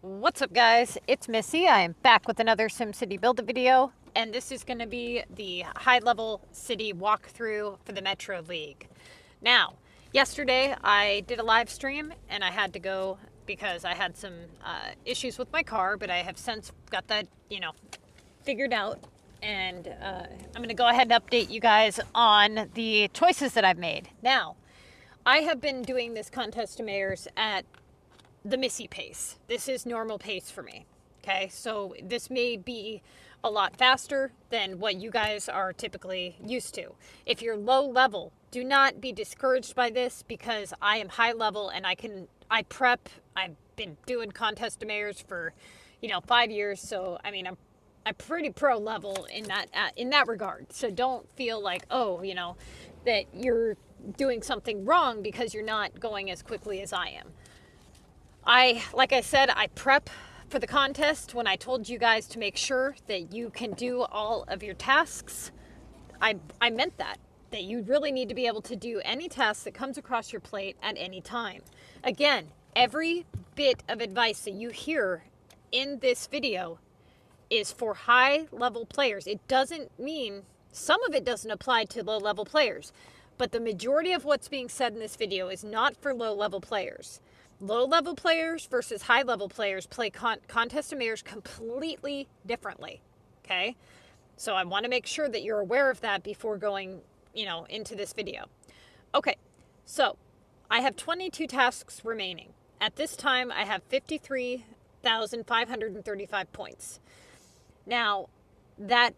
What's up, guys? It's Missy. I am back with another SimCity Buildit video, and this is going to be the high-level city walkthrough for the Metro League. Now, yesterday I did a live stream, and I had to go because I had some issues with my car, but I have since got that, figured out, and I'm going to go ahead and update you guys on the choices that I've made. Now, I have been doing this contest to mayors at the Missy pace. This is normal pace for me. Okay, so this may be a lot faster than what you guys are typically used to. If you're low level, do not be discouraged by this because I am high level and I prep. I've been doing contest to mayors for 5 years, so I mean I'm pretty pro level in that regard. So don't feel like that you're doing something wrong because you're not going as quickly as I am. Like I said, I prep for the contest. When I told you guys to make sure that you can do all of your tasks, I meant that you really need to be able to do any task that comes across your plate at any time. Again, every bit of advice that you hear in this video is for high level players. It doesn't mean, some of it doesn't apply to low level players, but the majority of what's being said in this video is not for low level players. Low-level players versus high-level players play contest to mayors completely differently, okay? So I want to make sure that you're aware of that before going, into this video. Okay, so I have 22 tasks remaining. At this time, I have 53,535 points. Now, that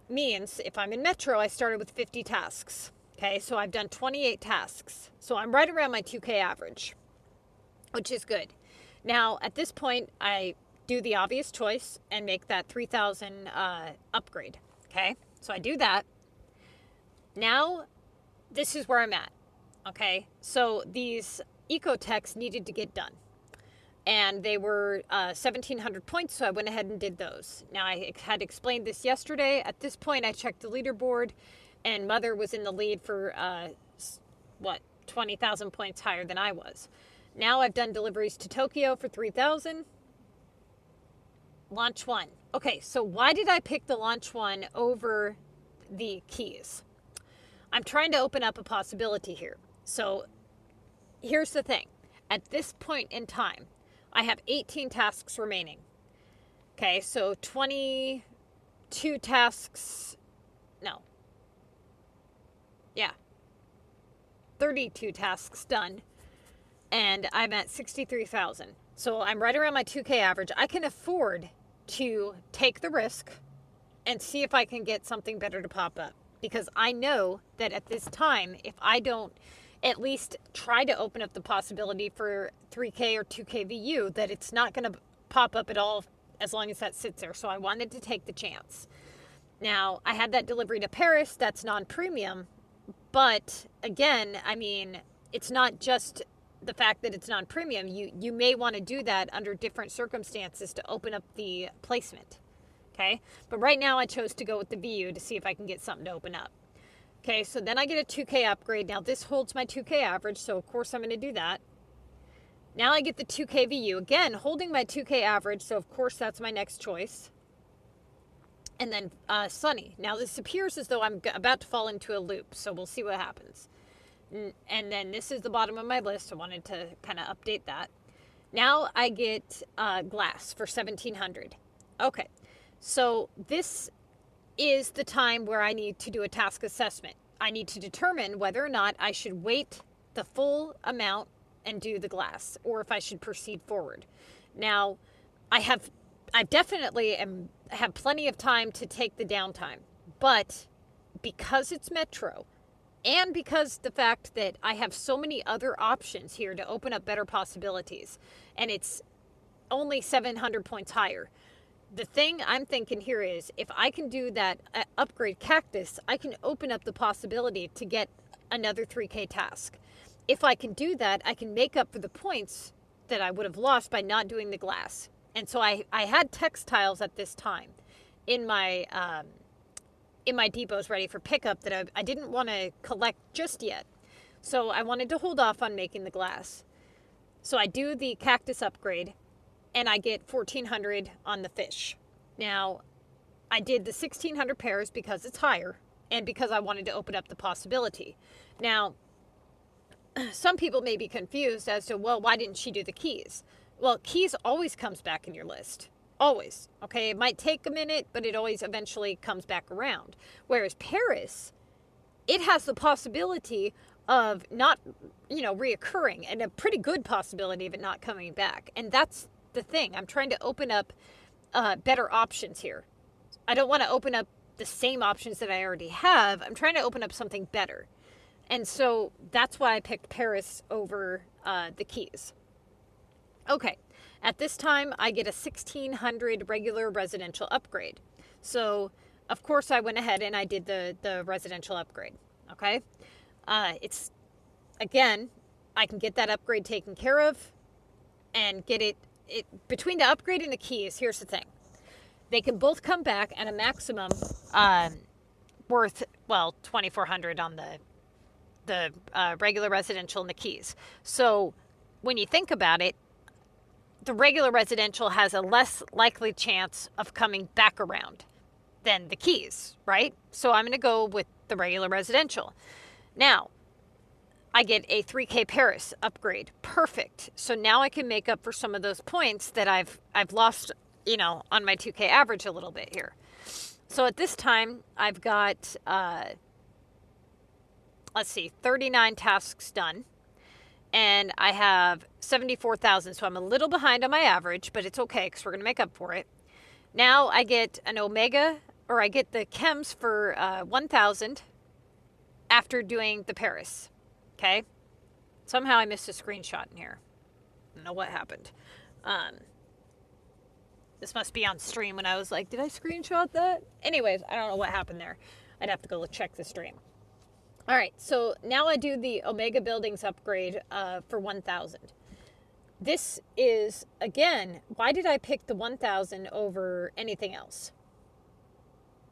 means if I'm in Metro, I started with 50 tasks, okay? So I've done 28 tasks. So I'm right around my 2K average, which is good. Now, at this point, I do the obvious choice and make that 3,000 upgrade, okay? So I do that. Now, this is where I'm at, okay? So these eco-techs needed to get done. And they were 1,700 points, so I went ahead and did those. Now, I had explained this yesterday. At this point, I checked the leaderboard, and Mother was in the lead for, 20,000 points higher than I was. Now I've done deliveries to Tokyo for 3,000. Launch 1. Okay, so why did I pick the launch 1 over the keys? I'm trying to open up a possibility here. So here's the thing. At this point in time, I have 18 tasks remaining. Okay, so 22 tasks. No. Yeah. 32 tasks done. And I'm at 63,000. So I'm right around my 2K average. I can afford to take the risk and see if I can get something better to pop up. Because I know that at this time, if I don't at least try to open up the possibility for 3K or 2K VU, that it's not going to pop up at all as long as that sits there. So I wanted to take the chance. Now, I had that delivery to Paris. That's non-premium. But again, I mean, it's not just the fact that it's non-premium. You may want to do that under different circumstances to open up the placement, okay? But right now I chose to go with the VU to see if I can get something to open up. Okay, so then I get a 2K upgrade. Now this holds my 2K average, so of course I'm going to do that. Now I get the 2K VU, again holding my 2K average, so of course that's my next choice. And then Sunny. Now this appears as though I'm about to fall into a loop, so we'll see what happens. And then this is the bottom of my list. I wanted to kind of update that. Now I get glass for 1,700. Okay, so this is the time where I need to do a task assessment. I need to determine whether or not I should wait the full amount and do the glass, or if I should proceed forward. Now, I definitely have plenty of time to take the downtime, but because it's Metro, and because the fact that I have so many other options here to open up better possibilities, and it's only 700 points higher. The thing I'm thinking here is, if I can do that upgrade cactus, I can open up the possibility to get another 3K task. If I can do that, I can make up for the points that I would have lost by not doing the glass. And so I had textiles at this time in my depots ready for pickup that I didn't want to collect just yet. So I wanted to hold off on making the glass. So I do the cactus upgrade, and I get 1,400 on the fish. Now, I did the 1,600 pairs because it's higher and because I wanted to open up the possibility. Now, some people may be confused as to, well, why didn't she do the keys? Well, keys always comes back in your list. Always. Okay, it might take a minute, but it always eventually comes back around. Whereas Paris, it has the possibility of not, reoccurring, and a pretty good possibility of it not coming back. And that's the thing. I'm trying to open up better options here. I don't want to open up the same options that I already have. I'm trying to open up something better. And so that's why I picked Paris over the keys. Okay, at this time, I get a 1,600 regular residential upgrade. So, of course, I went ahead and I did the residential upgrade. Okay, it's, again, I can get that upgrade taken care of and get it between the upgrade and the keys. Here's the thing. They can both come back at a maximum worth, well, 2,400 on the regular residential and the keys. So when you think about it, the regular residential has a less likely chance of coming back around than the keys, right? So I'm going to go with the regular residential. Now, I get a 3K Paris upgrade. Perfect. So now I can make up for some of those points that I've lost, on my 2K average a little bit here. So at this time, I've got, 39 tasks done. And I have 74,000, so I'm a little behind on my average, but it's okay because we're going to make up for it. Now I get an Omega, or I get the chems for 1,000 after doing the Paris. Okay? Somehow I missed a screenshot in here. I don't know what happened. This must be on stream when I was like, did I screenshot that? Anyways, I don't know what happened there. I'd have to go check the stream. All right, so now I do the Omega Buildings upgrade for 1,000. This is, again, why did I pick the 1,000 over anything else?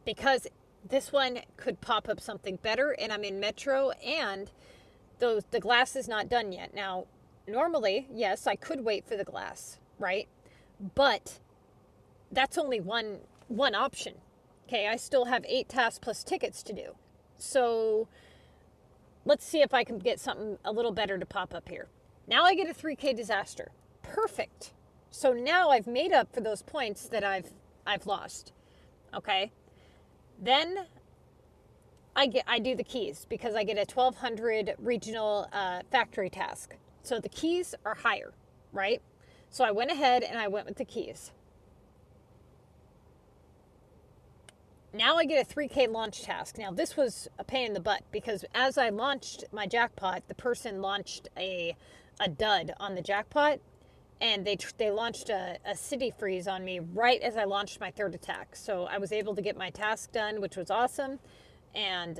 Because this one could pop up something better, and I'm in Metro, and the glass is not done yet. Now, normally, yes, I could wait for the glass, right? But that's only one option. Okay, I still have 8 tasks plus tickets to do. So let's see if I can get something a little better to pop up here. Now I get a 3K disaster. Perfect. So now I've made up for those points that I've lost. Okay. Then I do the keys because I get a 1,200 regional factory task. So the keys are higher, right? So I went ahead and I went with the keys. Now I get a 3K launch task. Now this was a pain in the butt because as I launched my jackpot, the person launched a dud on the jackpot, and they launched a city freeze on me right as I launched my third attack. So I was able to get my task done, which was awesome, and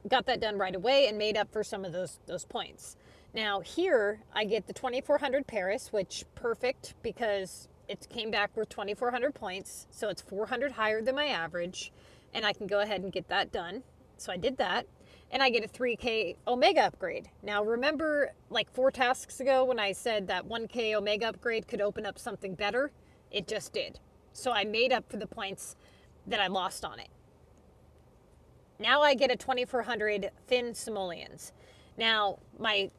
got that done right away and made up for some of those points. Now here I get the 2,400 Paris, which perfect because it came back with 2,400 points, so it's 400 higher than my average, and I can go ahead and get that done. So I did that, and I get a 3K Omega upgrade. Now remember, like 4 tasks ago when I said that 1K Omega upgrade could open up something better? It just did. So I made up for the points that I lost on it. Now I get a 2,400 Finn Simoleons. Now my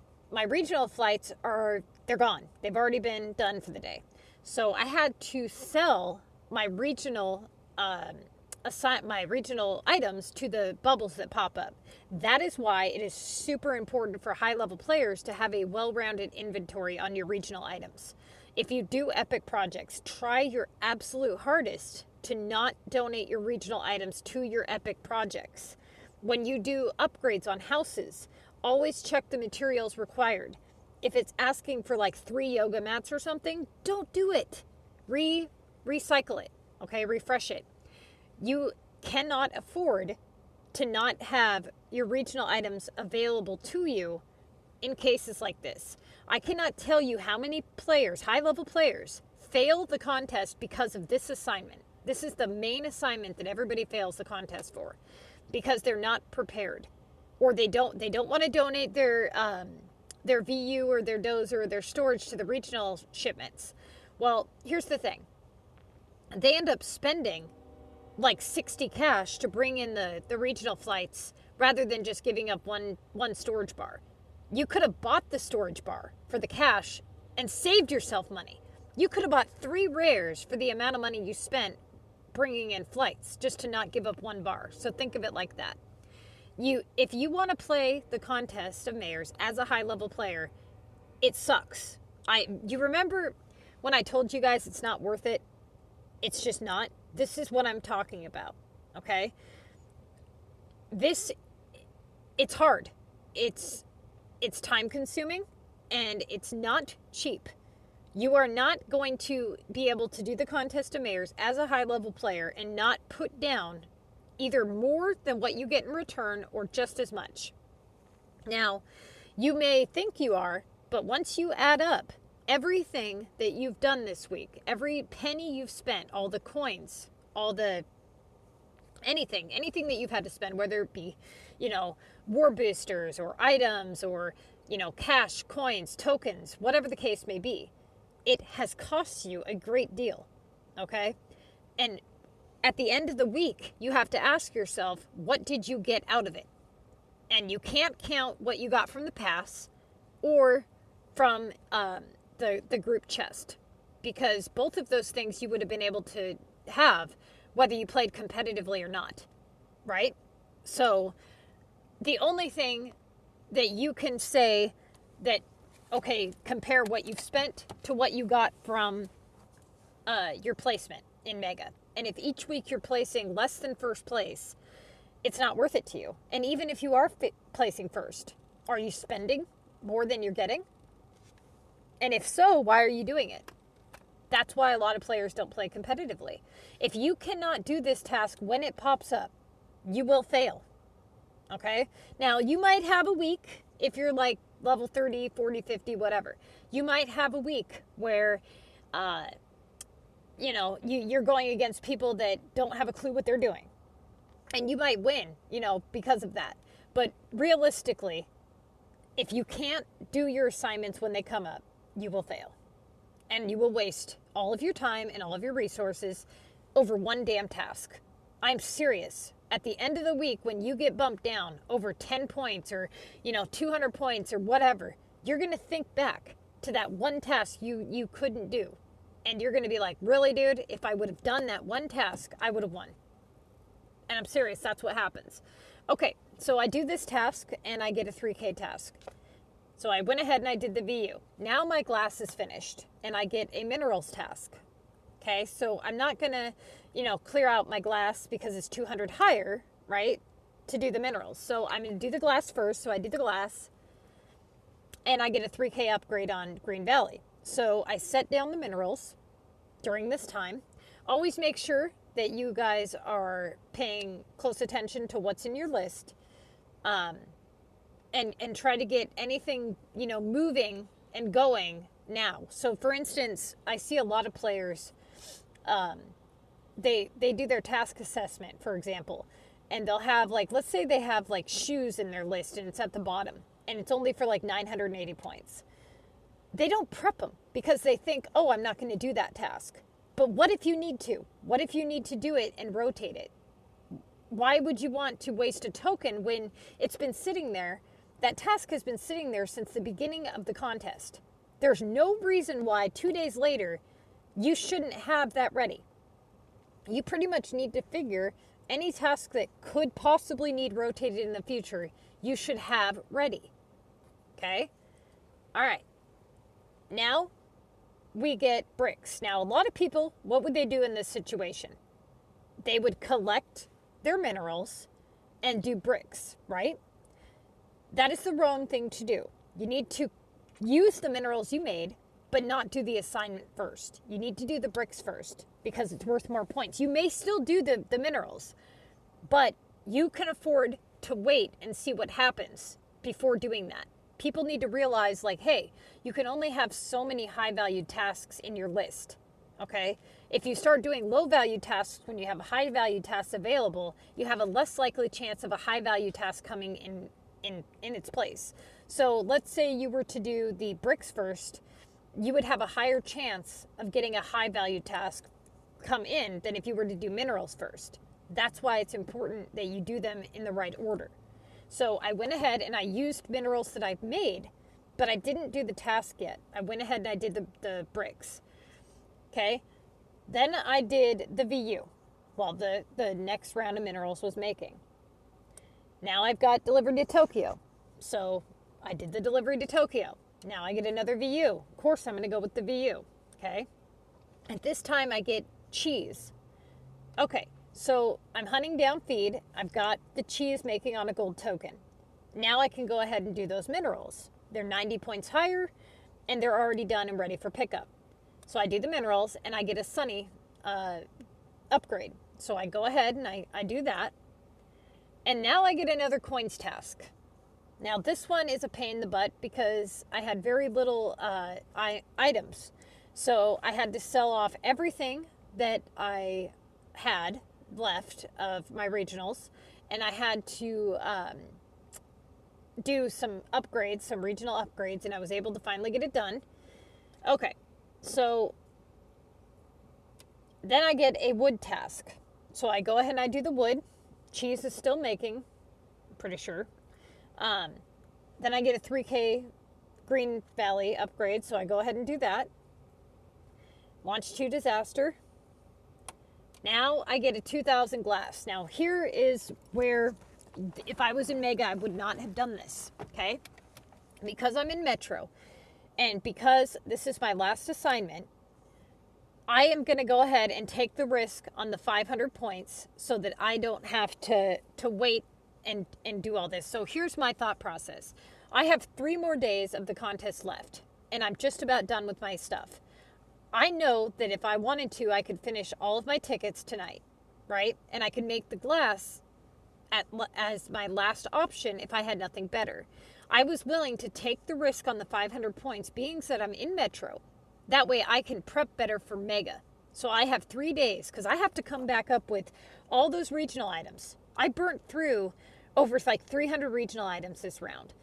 regional flights they're gone. They've already been done for the day. So I had to sell my regional items to the bubbles that pop up. That is why it is super important for high-level players to have a well-rounded inventory on your regional items. If you do epic projects, try your absolute hardest to not donate your regional items to your epic projects. When you do upgrades on houses, always check the materials required. If it's asking for like 3 yoga mats or something, don't do it. Recycle it, okay? Refresh it. You cannot afford to not have your regional items available to you in cases like this. I cannot tell you how many players, high-level players, fail the contest because of this assignment. This is the main assignment that everybody fails the contest for because they're not prepared, or they don't want to donate their their VU or their dozer or their storage to the regional shipments. Well, here's the thing. They end up spending like 60 cash to bring in the regional flights rather than just giving up one storage bar. You could have bought the storage bar for the cash and saved yourself money. You could have bought 3 rares for the amount of money you spent bringing in flights just to not give up 1 bar. So think of it like that. If you want to play the contest of mayors as a high-level player, it sucks. You remember when I told you guys it's not worth it? It's just not. This is what I'm talking about, okay? It's hard. It's time-consuming, and it's not cheap. You are not going to be able to do the contest of mayors as a high-level player and not put down either more than what you get in return or just as much. Now, you may think you are, but once you add up everything that you've done this week, every penny you've spent, all the coins, all the anything that you've had to spend, whether it be, war boosters or items or, cash, coins, tokens, whatever the case may be, it has cost you a great deal, okay? And at the end of the week, you have to ask yourself, what did you get out of it? And you can't count what you got from the pass or from the group chest, because both of those things you would have been able to have whether you played competitively or not, right? So the only thing that you can say that, okay, compare what you've spent to what you got from your placement in Mega. And if each week you're placing less than first place, it's not worth it to you. And even if you are placing first, are you spending more than you're getting? And if so, why are you doing it? That's why a lot of players don't play competitively. If you cannot do this task when it pops up, you will fail. Okay? Now, you might have a week, if you're like level 30, 40, 50, whatever. You might have a week where, you're going against people that don't have a clue what they're doing. And you might win, because of that. But realistically, if you can't do your assignments when they come up, you will fail. And you will waste all of your time and all of your resources over one damn task. I'm serious. At the end of the week, when you get bumped down over 10 points or, 200 points or whatever, you're going to think back to that one task you couldn't do. And you're going to be like, really, dude? If I would have done that one task, I would have won. And I'm serious. That's what happens. Okay, so I do this task and I get a 3K task. So I went ahead and I did the VU. Now my glass is finished and I get a minerals task. Okay, so I'm not going to, clear out my glass because it's 200 higher, right, to do the minerals. So I'm going to do the glass first. So I do the glass and I get a 3K upgrade on Green Valley. So I set down the minerals during this time. Always make sure that you guys are paying close attention to what's in your list. And try to get anything, moving and going now. So for instance, I see a lot of players, they do their task assessment, for example, and they'll have let's say they have shoes in their list and it's at the bottom and it's only for 980 points. They don't prep them because they think, oh, I'm not going to do that task. But what if you need to? What if you need to do it and rotate it? Why would you want to waste a token when it's been sitting there? That task has been sitting there since the beginning of the contest. There's no reason why 2 days later you shouldn't have that ready. You pretty much need to figure any task that could possibly need rotated in the future, you should have ready. Okay? All right. Now we get bricks. Now, a lot of people, what would they do in this situation? They would collect their minerals and do bricks, right? That is the wrong thing to do. You need to use the minerals you made, but not do the assignment first. You need to do the bricks first because it's worth more points. You may still do the minerals, but you can afford to wait and see what happens before doing that. People need to realize hey, you can only have so many high-valued tasks in your list, okay? If you start doing low-value tasks when you have high-value tasks available, you have a less likely chance of a high-value task coming in its place. So let's say you were to do the bricks first, you would have a higher chance of getting a high value task come in than if you were to do minerals first. That's why it's important that you do them in the right order. So I went ahead and I used minerals that I've made, but I didn't do the task yet. I went ahead and I did the bricks. Okay. Then I did the VU while the next round of minerals was making. Now I've got delivery to Tokyo. So I did the delivery to Tokyo. Now I get another VU. Of course, I'm going to go with the VU. Okay. At this time, I get cheese. Okay. So I'm hunting down feed. I've got the cheese making on a gold token. Now I can go ahead and do those minerals. They're 90 points higher and they're already done and ready for pickup. So I do the minerals and I get a sunny upgrade. So I go ahead and I do that. And now I get another coins task. Now this one is a pain in the butt because I had very little items. So I had to sell off everything that I had left of my regionals, and I had to do some upgrades, some regional upgrades, and I was able to finally get it done. Okay, so then I get a wood task. So I go ahead and I do the wood. Cheese is still making, I'm pretty sure. Then I get a 3K Green Valley upgrade, so I go ahead and do that. Launch 2 disaster. Now I get a 2,000 glass. Now here is where, if I was in Mega, I would not have done this, okay? Because I'm in Metro, and because this is my last assignment, I am going to go ahead and take the risk on the 500 points so that I don't have to wait and do all this. So here's my thought process. I have 3 more days of the contest left, and I'm just about done with my stuff. I know that if I wanted to, I could finish all of my tickets tonight, right? And I could make the glass as my last option if I had nothing better. I was willing to take the risk on the 500 points, being that I'm in Metro. That way I can prep better for Mega. So I have 3 days because I have to come back up with all those regional items. I burnt through over like 300 regional items this round.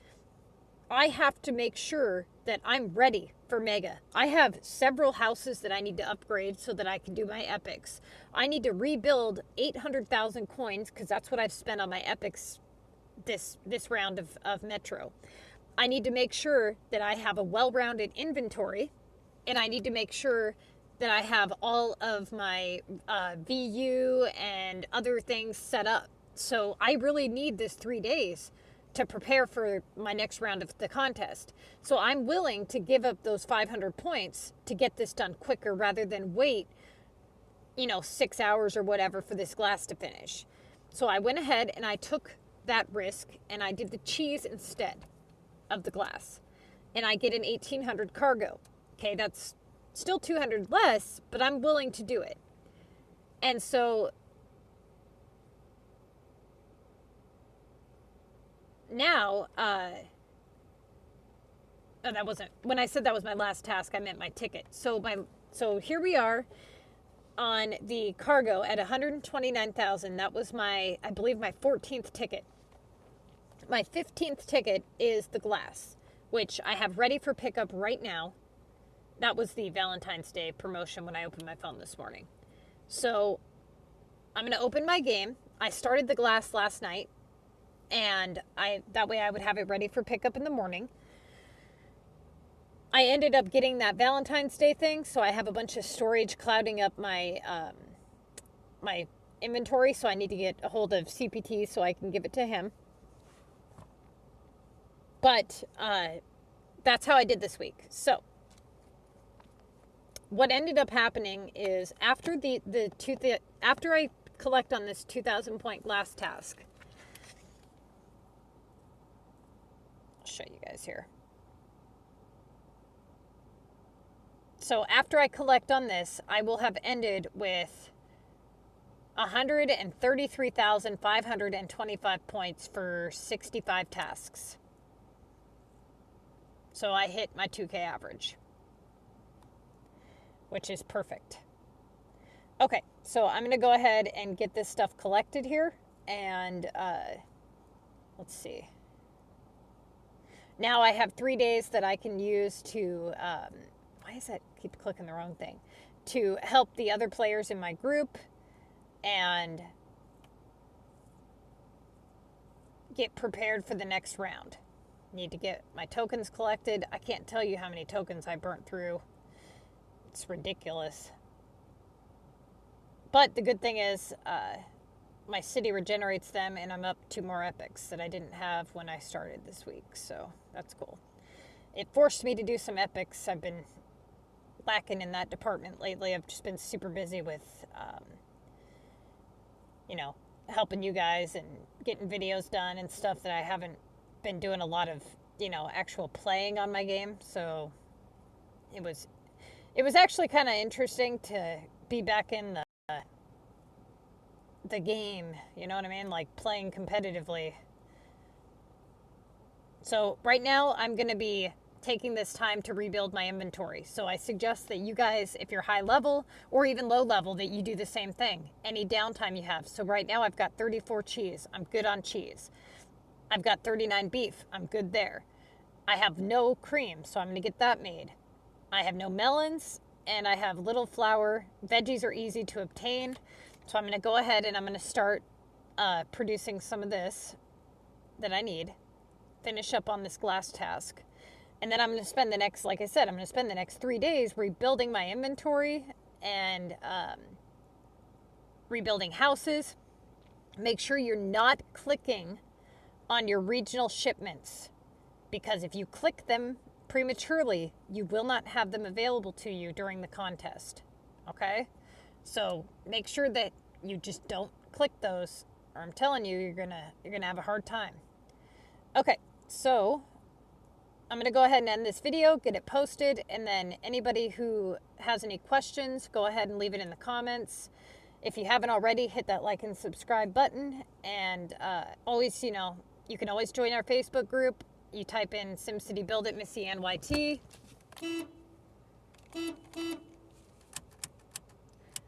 I have to make sure that I'm ready for Mega. I have several houses that I need to upgrade so that I can do my epics. I need to rebuild 800,000 coins because that's what I've spent on my epics this round of Metro. I need to make sure that I have a well-rounded inventory, and I need to make sure that I have all of my VU and other things set up. So I really need this 3 days to prepare for my next round of the contest. So I'm willing to give up those 500 points to get this done quicker rather than wait, 6 hours or whatever for this glass to finish. So I went ahead and I took that risk and I did the cheese instead of the glass. And I get an 1800 cargo. Okay, that's still 200 less, but I'm willing to do it. And so now, that wasn't, when I said that was my last task, I meant my ticket. So here we are on the cargo at 129,000. That was I believe my 14th ticket. My 15th ticket is the glass, which I have ready for pickup right now. That was the Valentine's Day promotion when I opened my phone this morning. So I'm going to open my game. I started the glass last night, and that way I would have it ready for pickup in the morning. I ended up getting that Valentine's Day thing, so I have a bunch of storage clouding up my my inventory, so I need to get a hold of CPT so I can give it to him. But that's how I did this week. So what ended up happening is after after I collect on this 2,000 point last task, I'll show you guys here. So after I collect on this, I will have ended with 133,525 points for 65 tasks. So I hit my 2K average, which is perfect. Okay, so I'm going to go ahead and get this stuff collected here. And let's see. now I have 3 days that I can use to, why is that, keep clicking the wrong thing, to help the other players in my group and get prepared for the next round. Need to get my tokens collected. I can't tell you how many tokens I burnt through. It's ridiculous. But the good thing is, my city regenerates them, and I'm up 2 more epics that I didn't have when I started this week, so that's cool. It forced me to do some epics. I've been lacking in that department lately. I've just been super busy with, you know, helping you guys and getting videos done and stuff that I haven't been doing a lot of, you know, actual playing on my game. So it was actually kind of interesting to be back in the game, you know what I mean? Like playing competitively. So right now I'm going to be taking this time to rebuild my inventory. So I suggest that you guys, if you're high level or even low level, that you do the same thing. Any downtime you have. So right now I've got 34 cheese. I'm good on cheese. I've got 39 beef. I'm good there. I have no cream, so I'm going to get that made. I have no melons, and I have little flour. Veggies are easy to obtain, so I'm going to go ahead and I'm going to start producing some of this that I need. Finish up on this glass task. And then I'm going to spend the next, like I said, I'm going to spend the next 3 days rebuilding my inventory and rebuilding houses. Make sure you're not clicking on your regional shipments, because if you click them prematurely, you will not have them available to you during the contest. Okay? So make sure that you just don't click those, or I'm telling you, you're gonna have a hard time. Okay, so I'm gonna go ahead and end this video, get it posted, and then anybody who has any questions, go ahead and leave it in the comments. If you haven't already, hit that like and subscribe button, and always, you know, you can always join our Facebook group. You type in SimCity Buildit MissyAnne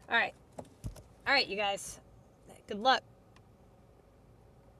All right, you guys. Good luck.